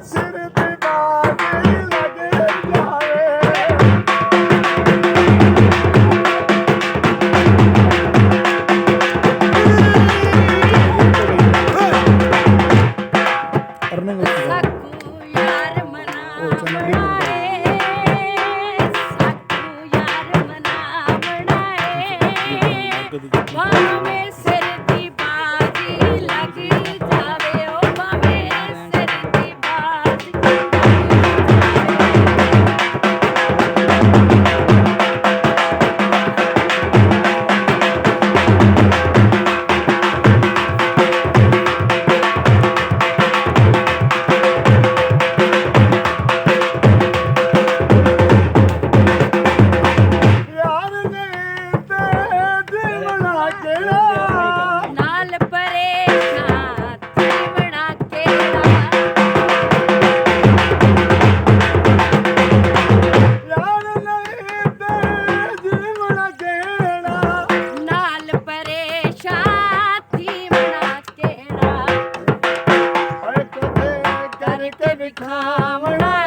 ਸਿਰ ਦੀ ਬਾਜੀ ਲੱਗ ਜਾਵੇ। ਸਾਕੂ ਯਾਰ ਮਨਾਵਣਾ ਏ, ਸਾਕੂ ਯਾਰ ਮਨਾਵਣਾ ਏ, ਭਾਵੇਂ ਸਿਰ ਦੀ ਬਾਜੀ ਲੱਗ ਜਾਵੇ, ਓ ਭਾਵੇਂ ਸਿਰ ਦੀ ਬਾਜੀ ਲੱਗ ਯਾਰ ਨਹੀਂ ਤੇ ਜੀਵਣਾ ਕਿਹੜਾ, ਨਾਲ ਪਰੇਸ਼ਾਨ ਜੀਵਣਾ ਕਿਹੜਾ, ਯਾਰ ਨਹੀਂ ਤੇ ਜੀਵਣਾ ਕਿਹੜਾ, ਨਾਲ ਪਰੇਸ਼ਾਨ ਜੀਵਣਾ ਕਿਹੜਾ, ਓਏ ਕਦੇ ਕਰਕੇ ਕਰਕੇ ਵਿਖਾਵਣਾ